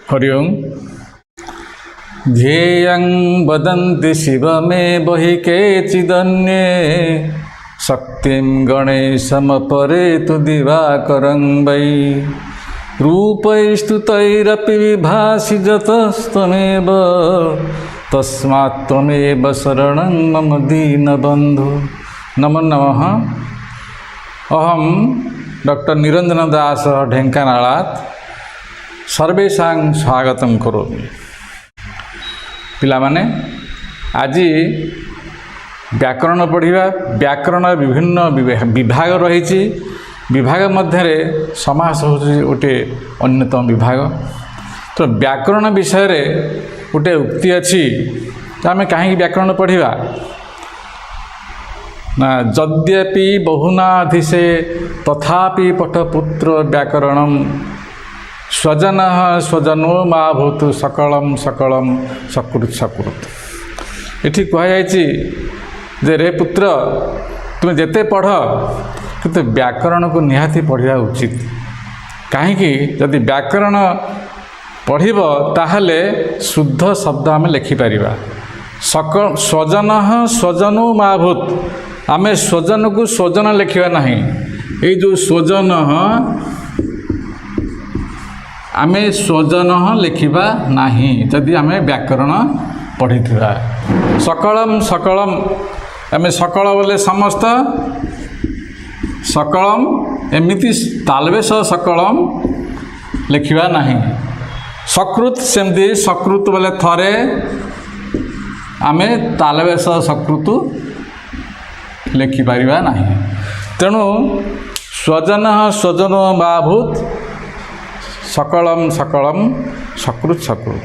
हरि ओम। ध्येयं वदन्ति शिवमेव हि केचिदन्ये शक्तिं गणेशमपरे तु दिवाकरं वै रूपैस्तुतैरपि विभासिजतस्त्वमेव तस्मात् त्वमेव शरणं मम दीनबन्धु। नमो नमः। अहं डॉक्टर निरंजन दास ढेंकानाळात् सर्वेषां स्वागतं करोमि। पिलामाने आज व्याकरण पढ़िबा। व्याकरण विभिन्न विभाग रही। विभाग मध्य समास हूँ गोटे अन्यतम विभाग। तो व्याकरण विषय रे गोटे उक्ति अच्छी, तो आम कहीं व्याकरण पढ़िबा ना यद्यपि बहुनाधिसे तथापि पठपुत्र व्याकरणम स्वजन स्वजनो मा भूतु सकलम सकलम सकृत सकृत। ये कहुई जे रे पुत्र तुम्हें जिते पढ़ किंतु व्याकरण को निहाती पढ़ा उचित। कहीं जदि व्याकरण पढ़िब ताहले शुद्ध शब्द आम लिखिपर। स्वजन स्वजनो मा भूत, आम स्वजन को स्वजन लिखा ना। ये जो स्वजन आम स्वजन लिखा ना जदि आम व्याकरण पढ़ी। सकलम सकलम आम सकल बोले समस्त, सकलम एमिति तालबेश सकलम लिखा ना। सकृत सेमती सकृत बोले थरे, आम तालबेश सकृत लिखिपर ना। तेणु स्वजन स्वजन बाभूत सकलम सकलम सकृत सकृत।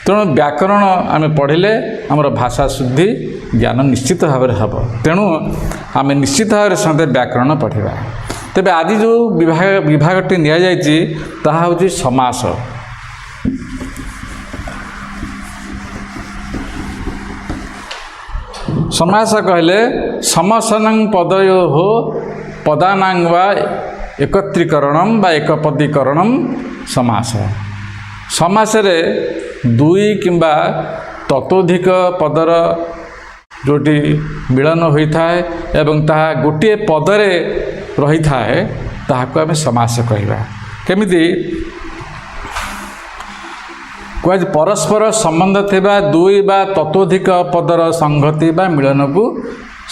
तेणु व्याकरण आम पढ़िले आमर भाषा शुद्धि ज्ञान निश्चित भाव में हम। तेणु आम निश्चित भाव में व्याकरण पढ़ा। तेबे आज जो विभागटी नि हूँ समास। समास कहले समसन पदयो हो पदानां वा एकत्रीकरणम वा एकपदीकरणम समास। समास रे दुई किंबा ततोधिक पदर जोटी मिलन होता है एवं ताहा गोटे पदरे रही थाए ताहाको आमे समास कहवा। केमिति कह परस्पर संबंध थिबा दुई बा ततोधिक पदर संगति बा मिलन को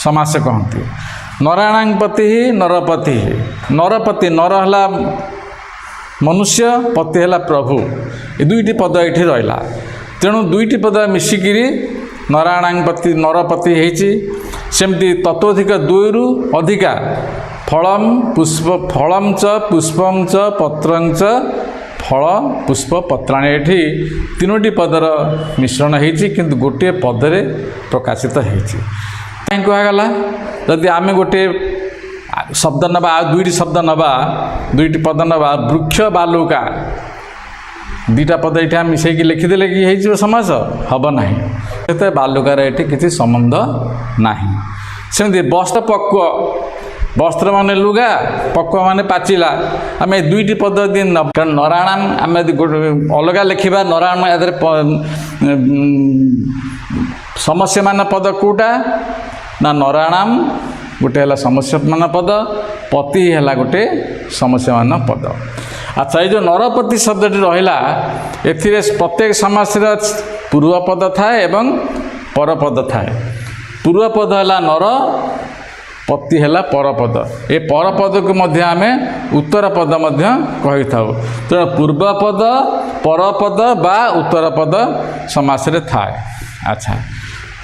समास कहती। नराणांपति नरपति। नरपति नर हला मनुष्य, पति है प्रभु। ये दुईटी पद ये रहा। तेणु दुईटी पद मिसिकी नराणांपति नरपति होती। सेमती ततोधिक दुईरु अधिका फलम पुष्प फलम च पुष्पम च पत्रं च फल पुष्प पत्राणी। ये तीनोटी पदर मिश्रण होती किंतु गोटे पदरे प्रकाशित होती। कहीं कहगला जदि आम गोटे शब्द नवा दुईटी शब्द नवा दुईटी पद नवा वृक्ष बालुका दुईटा पद ये मिसेक लिखिदेले कि हो समास हम ना। बालुकार ये किसी संबंध ना। सेमती वस्त्र पक्व, वस्त्र मान लुगा, पक्व मान पाचिला। आम दुईटी पद दिन कारण नराणाम आम अलग लिखा नराण समस्या मान पद कौटा ना नराणाम गोटे है समस्या मान पद, पति है गोटे समस्या मान पद। अच्छा, ये जो नरपति शब्दटी रहा ए प्रत्येक समास पूर्वपद थाए एवं परपद थाए। पूर्वपद है नर, पति है परपद। ये परपद को मध्य आम उत्तर पद कही था। तेणु पूर्वपद परपद बा उत्तर पद समास थाए। अच्छा,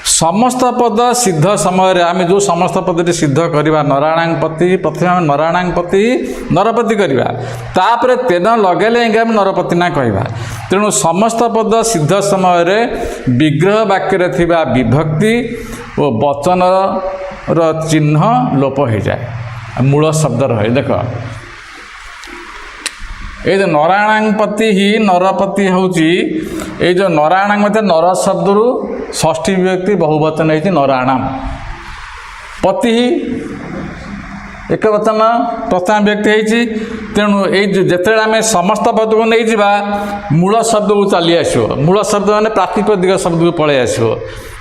समस्त पद सिद्ध समय आम जो समस्त पदटी सिद्ध करवा नराणांपति प्रथम आम नराणांपति नरपति करवा तापर तेन लगेले आम नरपति ना कहवा। तेणु समस्त पद सिद्ध समय विग्रह वाक्य थिबा विभक्ति और वचन चिन्ह लोप हो जाए, मूल शब्द रहे। देख ये जो नराणांपति ही नरपति हूँ ये जो नराणांग मतलब नर शब्द रु षष्ठी विभक्ति बहुवचन है नराणाम। पति एक वचन प्रथम व्यक्ति है तेणु ये आम समस्त पद को नहीं जा मूल शब्द को चली आसो मूल शब्द माने प्रातिपदिक शब्द को पलि आसो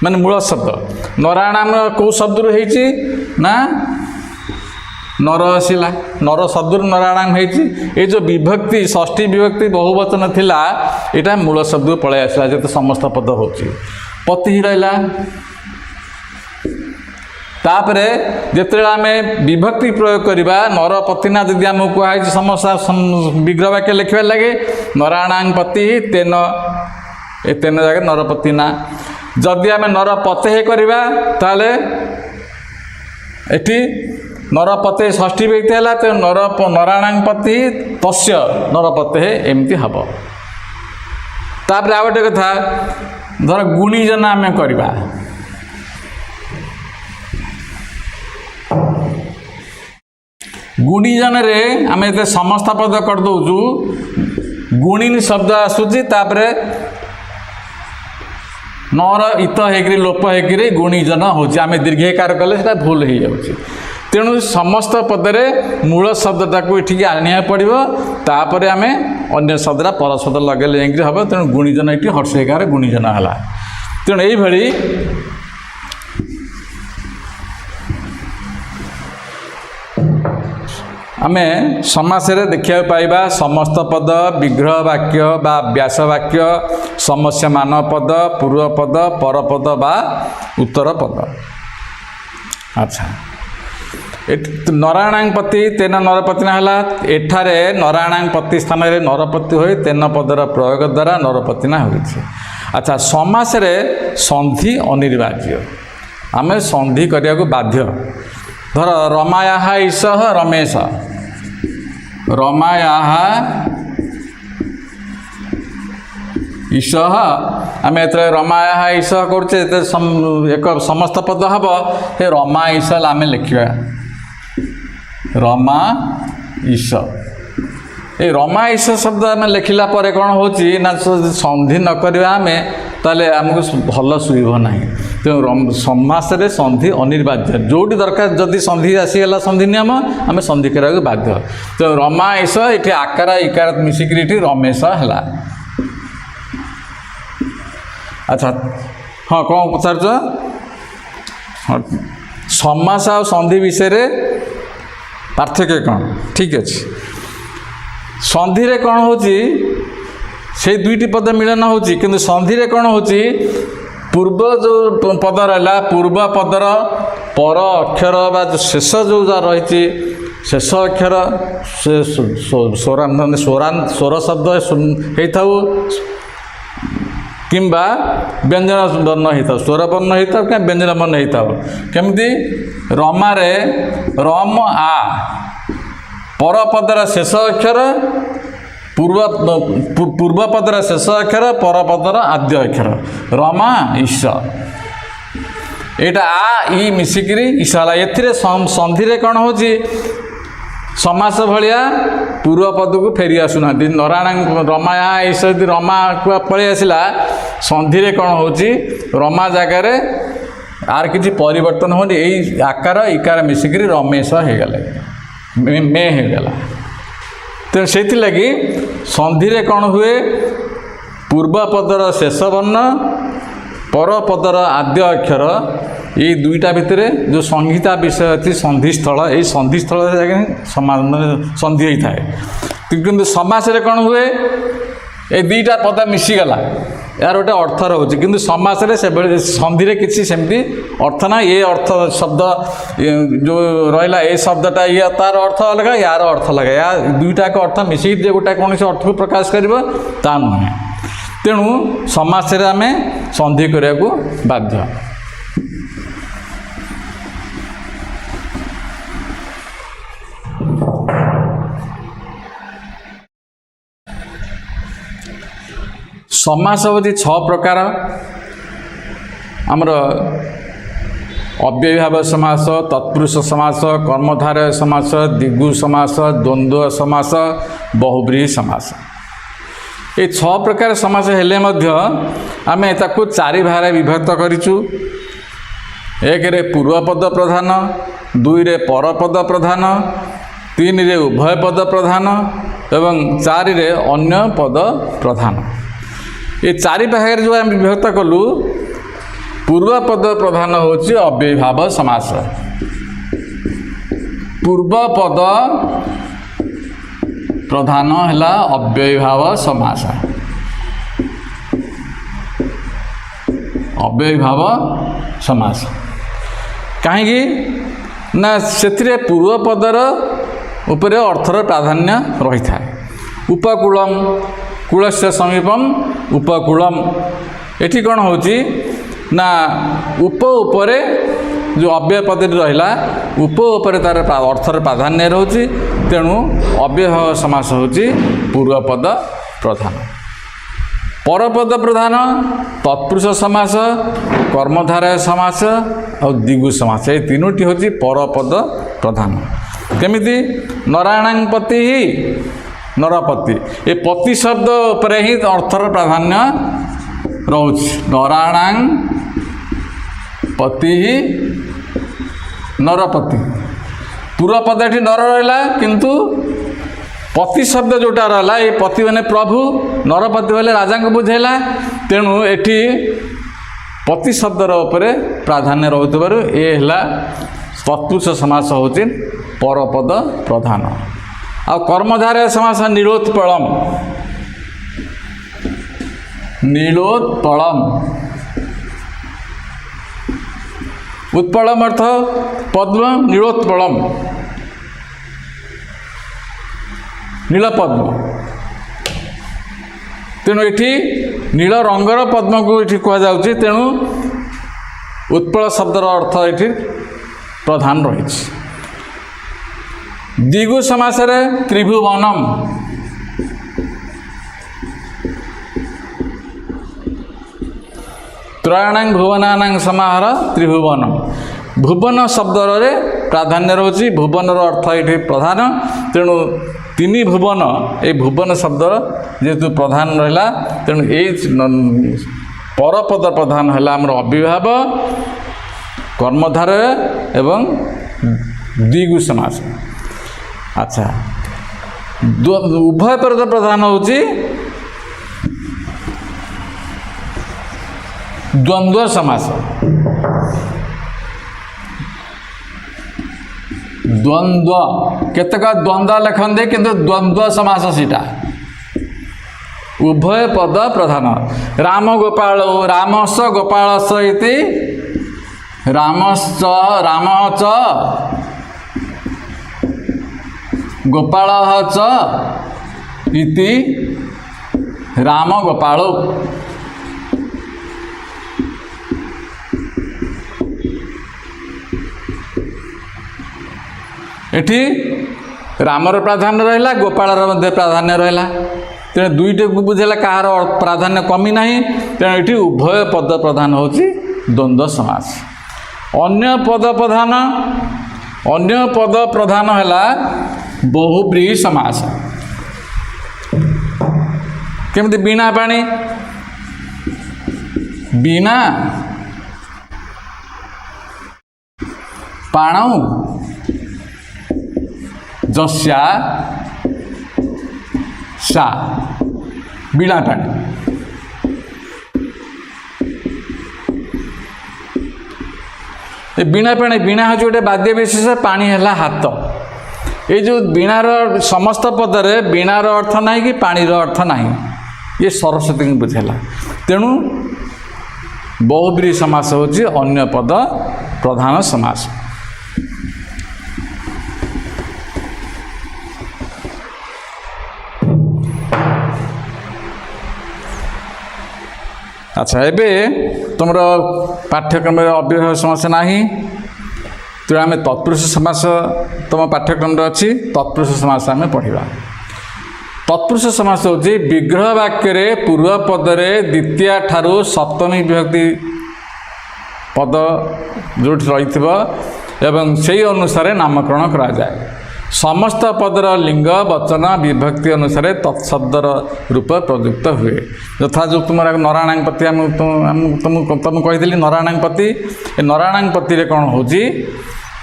माने मूल शब्द नारायणाम कौ शब्द रही ना नर आसला नर शब्द नारायणाम हो जो विभक्ति षष्ठी विभक्ति बहुवचन थिला यहाँ मूल शब्द को पलि आसला जो समस्त पद हो पति ही रहा तापरे जिते आम विभक्ति प्रयोग करवा नर पतिना जदि आम कहुई समस्या विग्रह वाक्य लिखा लगे नारायणांग पति तेन ए तेन जगह नरपतिना जदि आम नरपते करवा ताले एटी नरपते षष्ठी व्यक्ति है तो नारायणांग पति तस्य नरपते एमती हम तापर आ गए कथा धर गुणीजन आम करवा गुणीजन रे आम ये समस्त पद कर दौचु गुणिनी शब्द आसूची तापरे नर इत होकर लोप होकर गुणीजन होमें दीर्घकार कले भूल हो जाऊँगी तेणु समस्त पदरे मूल शब्दटा को ये आने पड़ो तापर आम अन्य शब्दटा परशब्द लगे जाकि हम तेणु गुणीजन ये हर्षकार गुणीजन है तेणु यही आमे समास रे देखा पाइबा समस्त पद विग्रह वाक्य बा व्यास वाक्य समस्यमान पद पूर्व पद परपद बा उत्तर पद। अच्छा नारायणांग पति तेन नरपतिना है एठारे नारायणांग पति स्थान रे नरपति हो तेन पदर प्रयोग द्वारा नरपतिना होइछे। अच्छा समास रे संधि अनिर्वार्य आमे संधि करिया को बाध्य धर रमायाः ईशः रमेश रमायाः ईशः आम ये रमायाः ईशः करुचे एक समस्त पद हम ये रमा ईश आम लिखा रमा ईश ये रमा ईश शब्द आम लिखला कौन हो संधि नक आम ताले आमको भल शुभ ना तेणु समास रे संधि अनिर्वार्य जोटी दरकार जदि संधि आसीगला संधि नियम आम संधि करा बाध्य तेणु रमा ईश ये आकार इकार मिसिक रमेश है। अच्छा हाँ कौन पचार समास आ संधि विषय पार्थक्य कौन ठीक अच्छे संधि रे कौन होची से दुईटी पद मिलन होची किंतु संधि रे कौन होची पूर्व जो पद रहा पूर्व पदर पर अक्षर बा शेष जो रही शेष अक्षर से स्वर शब्द होता किंबा व्यंजन वर्ण होता स्वर वर्ण होता क्या व्यंजन वर्ण होता केमती रमारे रम आ परपदर शेष अक्षर पूर्व पदर शेष अक्षर परपदर आद्य अक्षर रमा ईश यहाँ आ ई मिसिकी ईशाला ए संधि रे कौन हो समास भाया पूर्व पद को फेरी आसुना नारायण रमाया ईश रमा को पलि आसला संधि रे कौन हो रमा जगार आर किसी परिवर्तन होनी यही आकार इकार मिसिक रमेश हो गले मे होगला तेणु से लगी संधि रे कौन हुए पूर्व पदर शेष वर्ण पर पदर आद्य अक्षर ये दुईटा भितर जो संहिता विषय अच्छी संधिस्थल यही संधिस्थल संधि होता है किंतु समास रे कौन हुए ये दुईटा पद मिसीगला यार गोटे अर्थ रोचे कि समास रे से संधि रे किसी सेमती अर्थ ना ये अर्थ शब्द जो रहा ये शब्दटा ये तार अर्थ अलग यार अर्थ अलग या दुईटा अर्थ मिसिक गोटा कौन से अर्थ को प्रकाश कर नुहे तेणु समास रे आम संधि करने को बाध्य। समास होची 6 प्रकार आमर अव्ययभाव समास तत्पुरुष समास कर्मधारय समास दिगु समास द्वंद्व समास बहुब्रीहि समास ये 6 प्रकार समास हेले मध्य आमे ताकू 4 भागे विभक्त करिचु। 1 रे पूर्वपद प्रधान 2 रे परपद प्रधान तीन रे उभय पद प्रधान एवं चारि रे अन्य पद प्रधान। ये चारि भाग जो आम विभक्त कलु पूर्व पद प्रधान होची अव्ययीभाव समास। पूर्व पद प्रधान है अव्ययीभाव समास। अव्ययीभाव समास कहीं ना से पूर्व पदर उपरे अर्थर प्राधान्य रही था। उपकूलम कूलस्य समीपम उपकूलम एठी कौन होची ना उपरे जो अव्यय पद रहा उपरे तार अर्थर प्राधान्य रोचे तेणु अव्ययभाव समास होची पूर्व पद प्रधान। परपद प्रधान तत्पुरुष समास कर्मधारय समास और दिगु समास ये तीनोटी होची परपद प्रधान। केमिति नारायणांपति ही नरपति ये पति शब्द पर ही अर्थर प्राधान्य रोच। नारायणां पति ही नरपति पूर्व पद ये नर रहा किंतु पति शब्द जोटा रहा ये पति मैंने प्रभु नरपति बोले राजा को बुझेला तेणु एठी पति शब्दर उपरे प्राधान्य रोथबारु ए हला तत्पुरुष समास होची परपद प्रधान। आ कर्मधारय समास नीलोत्पलम नीलोत्पलम उत्पलम अर्थ पद्म नीलोत्पलम नीलपद्म तेणु ये नील रंगर पद्म को ये कहुच्छी तेणु उत्पल शब्दर अर्थ ये प्रधान रही। दिगु समास त्रिभुवनम त्रयाणां भुवनानां समाहार त्रिभुवनम भुवन शब्दर प्राधान्य रोचे भुवनर अर्थ ये प्रधान तेणु तीन भुवन ये भुवन शब्द जेहेतु प्रधान रहा तेणु ये परपद प्रधान है आमर अव्ययीभाव कर्मधारय एवं द्विगु समास। अच्छा उभय पद प्रधान होची द्वंद्व समास। द्वंद्व केतक द्वंद्व लिखते किंतु द्वंद्व समास सीटा उभय पद प्रधान। राम गोपाल रामस गोपालस इति रामश्च राम च गोपालः च इति राम गोपाल। एठी रामर प्राधान्य रहा गोपालर मध्य प्राधान्य रहा तेणु दुईटे को बुझेला कहार प्राधान्य कमी ना तेणु ये उभय पद प्रधान होची द्वंद्व समास। अन्य पद प्रधान है बहुब्रीहि समास। केमती बीणा पाणी बीणा पाणौ जस्या सा बीणा पाणी बीणा पाणी बीणा हूँ गोटे बाद्य विशेष पानी है हाथ ये जो बीणार समस्त पदरे बीणार अर्थ ना कि पानीर अर्थ ना ये सरस्वती को बुझेला तेणु बहुब्रीहि समास होची अन्य पद प्रधान समास। अच्छा एबे तुम पाठ्यक्रम अव्ययभाव समास ना तेणु आम तत्पुरुष समास तुम पाठ्यक्रम अच्छी तत्पुरुष समास आम पढ़ा। तत्पुरुष समास हूँ विग्रह वाक्य पूर्व पदरे द्वितीय ठारू सप्तमी विभक्ति पद जो रही एवं से अनुसार नामकरण करा जाए। समस्त पदर लिंग वचन विभक्ति अनुसार तत्शब्दर रूप प्रयुक्त हुए। यथा जो तुम नारायणांपति तुम कही नारायणांपति नारायणांपति कौन हो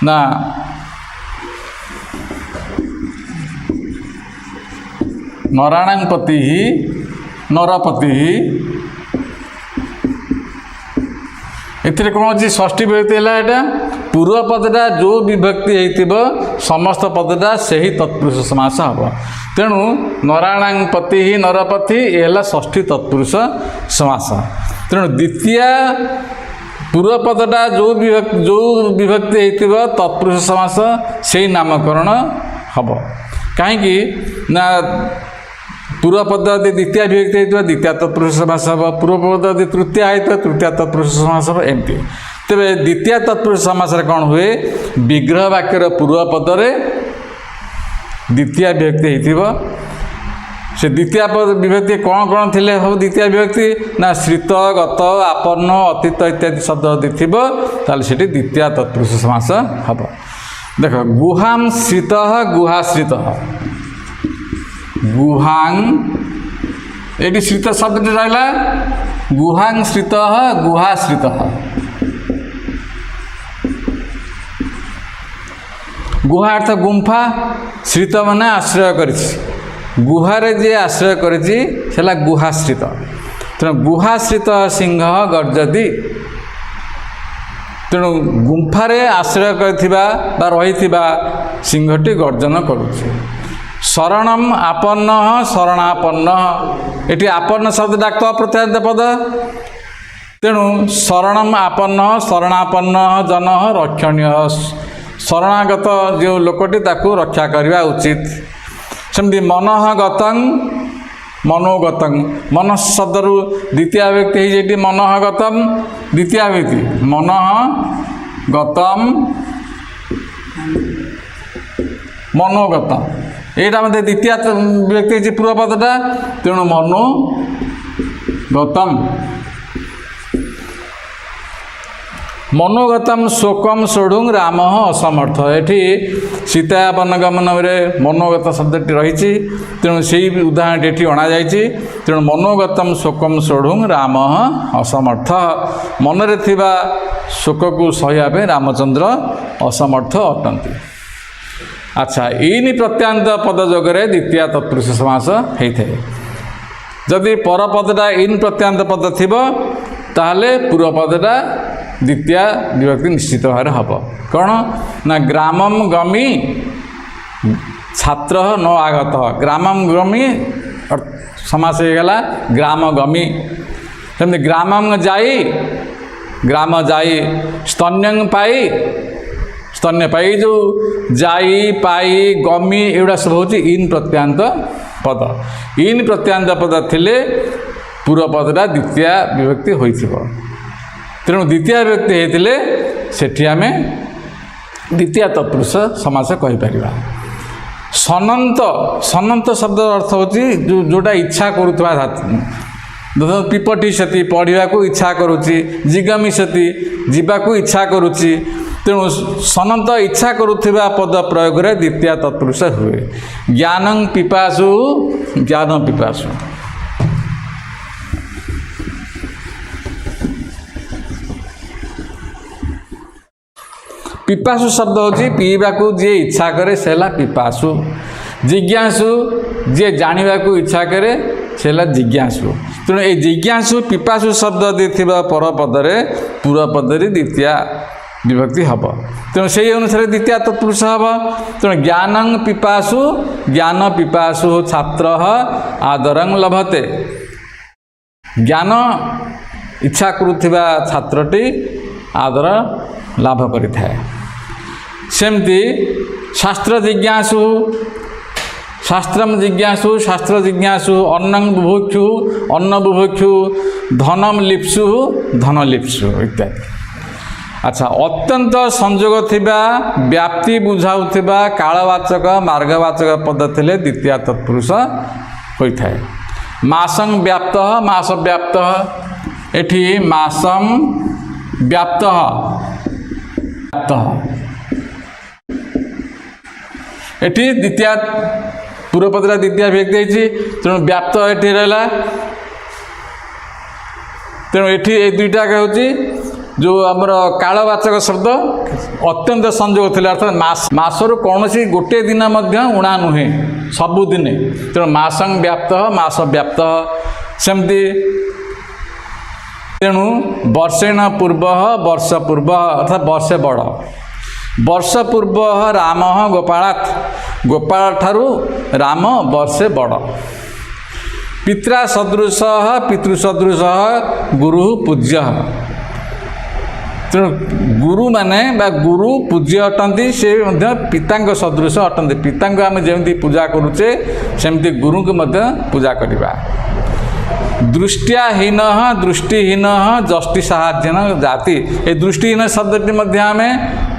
ना नराणां पति नरपति एथिरे कौन अच्छी षष्ठी विभक्ति है यहाँ पूर्व पदटा जो विभक्ति हो समस्त पदटा से ही तत्पुरुष समास हम तेणु नराणां पति नरपति यह षष्ठी तत्पुरुष समास तेणु द्वितीय पूर्व पदटा जो विभक्ति हो तत्पुरुष समास से नामकरण हम कहीं ना पूर्व पद यदि द्वितीय विभक्ति होता द्वितीय तत्पुरुष समास हम पूर्व पद यदि तृतीय होता तृतीय तत्पुरुष समास हम एमती तेरे द्वितीय तत्पुरुष समास कौन हुए विग्रह वाक्यर पूर्व पदरे द्वितीय विभक्ति हो से द्वितीय पद विभक्ति कौन कौन थे हम द्वितीय विभक्ति ना श्रित गत आपन्न अतीत इत्यादि शब्द यदि थी ताले द्वितीय तत्पुरुष समास हम देख गुहां श्रित गुहाश्रित गुहां ये श्रित शब्द रहा गुहां श्रित गुहाश्रित गुहा अर्थ गुंफा श्रित माने आश्रय कर गुहारे जे आश्रय कर गुहाश्रित तेणु गुहाश्रित सिंह गर्जति तेणु गुंफारे आश्रय कर रही सिंहटी गर्जन करुचे शरणम आपन्न शरणापन्न ये आपन्न शब्द डाक प्रत्यायंत पद तेणु शरणम आपन्न शरणापन्न जन रक्षणीय शरणागत जो लोकटी ताकू रक्षा करवा उचित सेमती मनः गतं मनोगतं मन शब्द द्वितीय व्यक्ति ये मनः गतं द्वितीय व्यक्ति मनः गतं मनोगतं यहाँ मतलब द्वितीय व्यक्ति पूर्व पदटा तेणु मनो गतम मनोगतम शोकम सोढ़ुं राम असमर्थ ये सीतावनगमन में मनोगत शब्दटी रही तेणु से उदाहरण ये अणा जाइए तेणु मनोगतम शोकम सोढ़ुं राम असमर्थ मनरे थिबा शोक को सह्या रामचंद्र असमर्थ अटंती अच्छा इन प्रत्यांत पद जोगरे द्वितीय तत्पुरुष समास होता है जदि पर पदटा इन प्रत्यांत पद थी ताहले पूर्व पदटा द्वितीय विभक्ति निश्चित भाव हम कौन ना ग्रामम गमी छात्र न आगत ग्रामम गमी समास होगला ग्राम गमी सेमती ग्रामम जाई ग्राम जाई स्तन्यं पाई स्तन्य पाई जो जाई पाई गमी एगुड़ा सब हूँ इन प्रत्यांत पद इन प्रत्यांत पद थिले पूर्व पदटा द्वितीय विभक्ति होइथिबो तेणु द्वितीय विभक्ति होइथिले सेठी आमे द्वितीय तत्पुरुष समास कहि परिबा सनंत सनंत शब्द अर्थ होची जोटा इच्छा करुवा पिपटी सती पढ़ा को इच्छा करुच्ची जिगमी सती जीवाकू इच्छा करुच्ची तेणु सनंत इच्छा करुवा पद प्रयोग में द्वितीय तत्पुरुष हुए ज्ञानं पिपासु ज्ञान पिपासु पिपासु शब्द होची पीवा को जी इच्छा करे सेला पिपासु जिज्ञासु जी जानिबा को इच्छा करे सेला जिज्ञासु तेणु ये जिज्ञासु पिपासु शब्द देथिबा पर पदरे पूर्व पदरे द्वितीय विभक्ति हम तेणु से अनुसार द्वितीय तत्पुरुष हम तेणु ज्ञानं पिपासु ज्ञान पिपासु छात्र आदरं लभते ज्ञान इच्छा करुवा छात्रटी आदर लाभ करिथाए सेमती शास्त्र जिज्ञासु शास्त्रम जिज्ञासु शास्त्र जिज्ञासु अन्नं बुभुक्षु अन्न बुभुक्षु धनम लिप्सु धन लिप्सु इत्यादि अच्छा अत्यंत संयोग थिबा व्याप्ति बुझाउथिबा कालवाचक मार्गवाचक पद थिले द्वितीय तत्पुरुष होइथाए मासं व्याप्त मास व्याप्त एठी मासं व्याप्त एठी द्वितीय पूर्व पदरा द्वितीय व्यक्ति तेणु व्याप्त ये रहा तेणु ये दुईटा हूँ जो आमर कालवाचक शब्द अत्यंत संयोग थे अर्थात मासर कौन गोटे दिन उणा नुहे सबुदिन तेणु मासं व्याप्त मास व्याप्त सेमती तेणु वर्षेण पूर्व वर्ष पूर्व अर्थात वर्षे बड़ वर्ष पूर्व राम गोपालात् गोपाल ठारू राम वर्षे बड़ पित्रा सदृश पितृसदृश गुरु पूज्य तेणु गुरु माने बा गुरु पूज्य अटंती से पिता सदृश अटंती पिता आम जमी पूजा करुचे सेमती गुरु को पूजा करवा दृष्टियाहीन दृष्टिहीन जष्टि साहाय्यन जाति ये दृष्टिहीन शब्दटी आम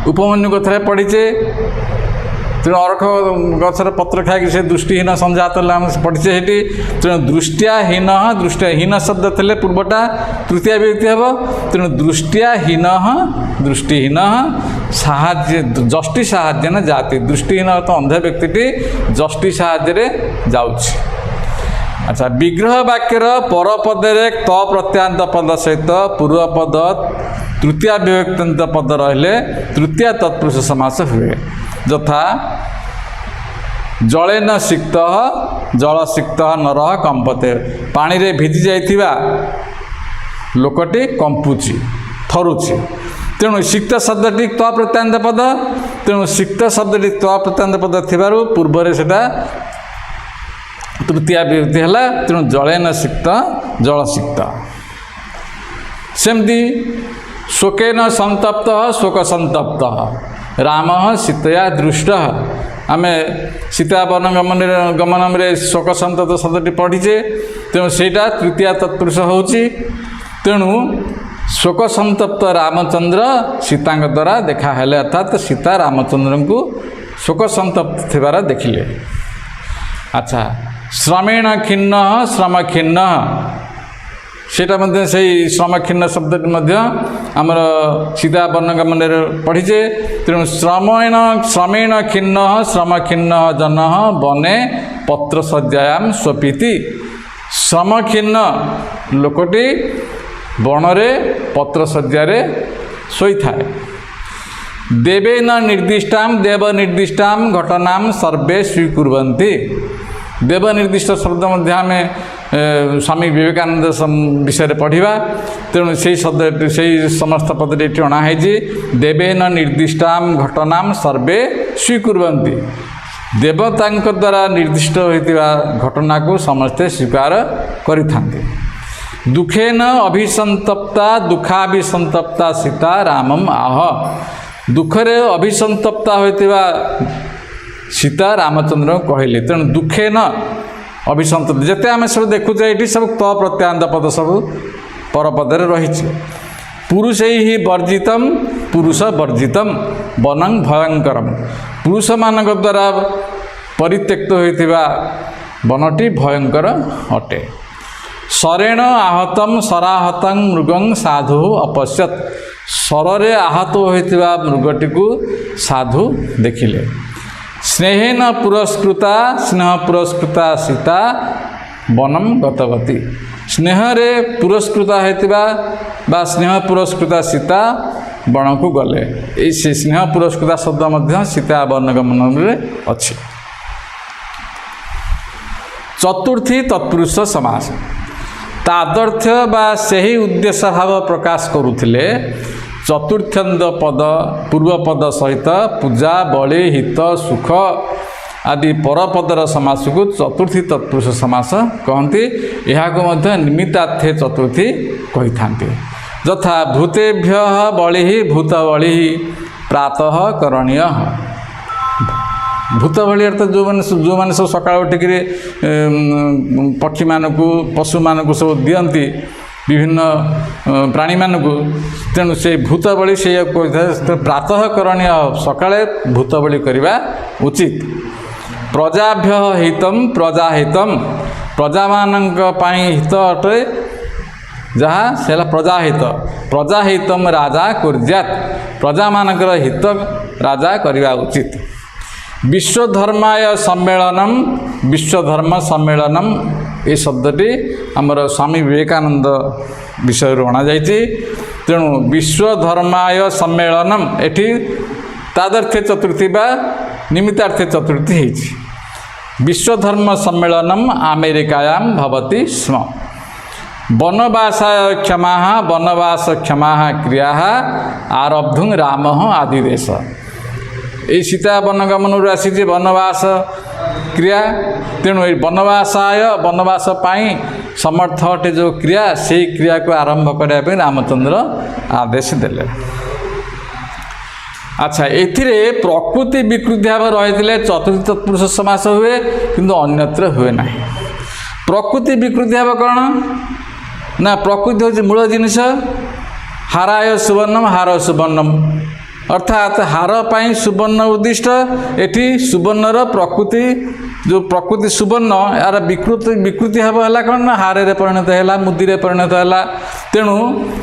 उपमन्यु कथा पढ़ीचे तेणु अरख गचर पत्र खाई से दृष्टिहीन संजात पढ़ीचे ये तेणु दृष्टियाहीन दृष्टिहीन शब्द थे पूर्वटा तृतीय व्यक्ति हम तेणु दृष्टियाहीन दृष्टिहीन साहाय्य जष्टि साहाय्यन जाति दृष्टिहीन तो अंध व्यक्ति जष्टि साहाय्य जाउछि। अच्छा विग्रह वाक्यर परपदे त प्रत्यांत पद सहित पूर्वपद तृतीय विभक्तांत पद रहिले तृतीय तत्पुरुष समास हुए यथा जलेन सिक्त जल सिक्त नर कंपते पानी रे भिजी जाइथिबा लोकटी कंपुची थरुची तेणु सिक्त शब्दटी त प्रत्यांत पद तेणु सिक्त शब्दटी त प्रत्यांत पद थिबारु पूर्वरे सेटा तृतीय विभक्ति है तेणु जलेन सिक्त जल सिक्त सेमती शोकेन संतप्त शोक संतप्त राम सीतया दृष्ट आम सीता गमन में शोक संतप्त शब्दटी पढ़ीचे तेणु सेटा तृतीय तत्पुरुष होची तेणु शोक संतप्त रामचंद्र सीता द्वारा देखा है अर्थात सीता रामचंद्र को शोक संतप्त थिबार देखिले। अच्छा श्रमेण खिन्न श्रम खिन्न सेटा से श्रम खिन्न शब्द आमर सीता वर्णगमन पढ़ीचे तेणु श्रमेण खिन्न श्रम खिन्न जन बने पत्र सज्जायाम स्वपीति श्रम खिन्न लोकटी बणरे पत्र सज्जार शोई थाए देवेन निर्दिष्टां देव निर्दिष्टां घटनां सर्वे स्वीकुर्वन्ति देव निर्दिष्ट शब्द मध्य आम स्वामी विवेकानंद विषय पढ़ा तेणु से शब्द से समस्त पद ये अणाई देवेन निर्दिष्टां घटनां सर्वे स्वीकुर्वन्ति देवता द्वारा निर्दिष्ट होता घटना को समस्ते स्वीकार करिथान्ति दुखेन अभिसंतप्ता दुखाभिसंतप्ता सीता रामम आह दुखरे अभिसंतप्ता होता सीता रामचंद्र कहले तेणु दुखे न अभिसंतप्त जिते आम सब देखुचे ये सब त प्रत्यांत पद सब परपदे रही पुरुष ही वर्जितम पुरुष वर्जितम वनं भयंकरम पुरुष मान द्वारा परित्यक्त होता वनटी भयंकर अटे शरेण आहतम सराहतं मृगं साधु अपश्यत शरे आहत होता मृगटी को साधु देखिले स्नेहेन पुरस्कृता स्नेह पुरस्कृता सीता वनम गतवती स्नेह रे पुरस्कृता होता बा स्नेह पुरस्कृता सीता वन को गले ये स्नेह पुरस्कृता शब्द मध्य सीता वर्णगमन में अच्छी। चतुर्थी तत्पुरुष समास तादर्थ्य बा सही उद्देश्य भाव प्रकाश करुथिले चतुर्थ्यंद पद पूर्व पद सहित पूजा बलि हित सुख आदि परपदर समास को चतुर्थी तत्पुरुष समास कहती यह निमित्तार्थे चतुर्थी कही था यथा भूतेभ्य बलि भूत बलि प्रातः करणीय भूत बलि अर्थ जो मैंने सब सका उठिक पक्षी मानक पशु मानक सब दियंती विभिन्न प्राणी मानक तेणु से भूत बलि से प्रातः करणीय सकाळे भूत बलि करवा उचित प्रजाभ्य हितम प्रजा हितम प्रजा मानक पाई हित अटे जहाँ से प्रजा हितम राजा कुर्यात प्रजा मानकर हित राजा करवा उचित विश्वधर्माय सम्मेलनम विश्वधर्म सम्मेलनम ये शब्दटी आमर स्वामी विवेकानंद विषय अणा तेणु विश्वधर्माय सम्मेलनम एठी तादर्थ्य चतुर्थी बा निमित्तार्थ चतुर्थी होइछि। विश्वधर्म सम्मेलनम अमेरिकायां भवति स्म। वनवासाय क्षमाः वनवास क्षमाः क्रियाः आरब्धुं रामः आदिदेश। ये सीता वनगमन आसी वनवास क्रिया, तेणु वनवासाय वनवास पाई समर्थ अटे जो क्रिया से क्रिया को आरंभ करने रामचंद्र आदेश देले। अच्छा, एथिरे प्रकृति विकृति भाव रही चतुर्थी तत्पुरुष समास हुए किंतु अन्यत्र हुए ना। प्रकृति विकृति भाव कौन ना, प्रकृति हूँ मूल जिनिस। हाराय सुवर्णम हार सुवर्णम, अर्थात हार पाई सुवर्ण उद्दिष्ट। एठी सुवर्णर प्रकृति जो प्रकृति सुवर्ण यार विकृति भाव है कौन ना, हारे परिणत है मुदी परिणत है। तेणु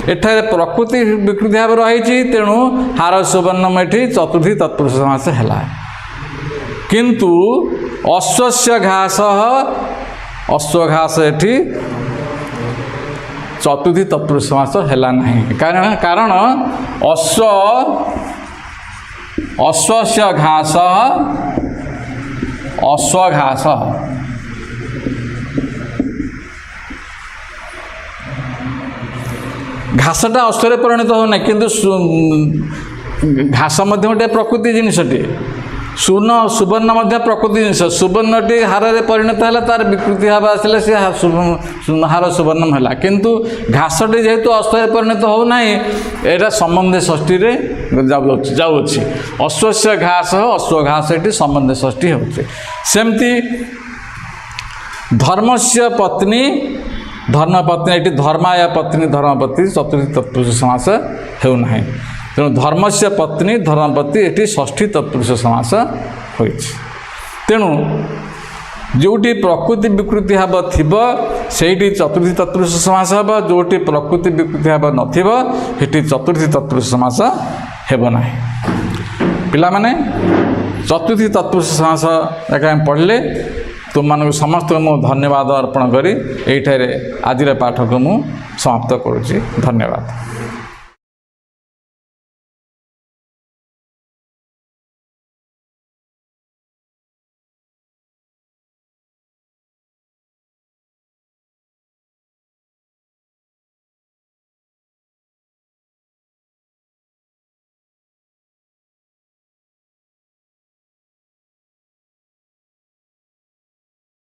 एठारे प्रकृति विकृति भाव रही, तेणु हार सुवर्णम एठी चतुर्थी तत्पुरुष समास है। किंतु अश्वस्य घास अश्वघास एठी चतुर्थी तत्पुरुष समास है नहीं। कारण अश्वस्य घास अश्वघास घासटा अश्वरे परिणत होना, किंतु घास मध्य गोटे प्रकृति जिनसटे। सुवर्ण मध्य प्रकृति जिनिस। सुवर्णटी हारे परिणत है, तार विकृति भाव आसले सी हार सुवर्णम है। किंतु घासटी जेहेतु अश्वरे परिणत होना, यहाँ संबंध षष्ठी जाऊँगी। अश्वस्य घास अश्वघास ये संबंध षष्ठी होती। सेमती धर्मस्य पत्नी धर्मपत्नी ये धर्माय पत्नी धर्मपत्नी चतुर्थी तत्पुरुष समास होना। तेणु धर्मस्य पत्नी धर्मपत्नी ये षष्ठी तत्पुरुष समास हो। तेणु जोटी प्रकृति विकृति भाव थिब सेठी चतुर्थी तत्पुरुष समास हम, जोटी प्रकृति विकृति भाव नथिब सेठी चतुर्थी तत्पुरुष समास हेब नाही। पिला माने चतुर्थी तत्पुरुष समास एका पढ़ले तुम मानक समस्त मु धन्यवाद अर्पण करी एठारे आजिर पाठ को मु समाप्त करुछि। धन्यवाद।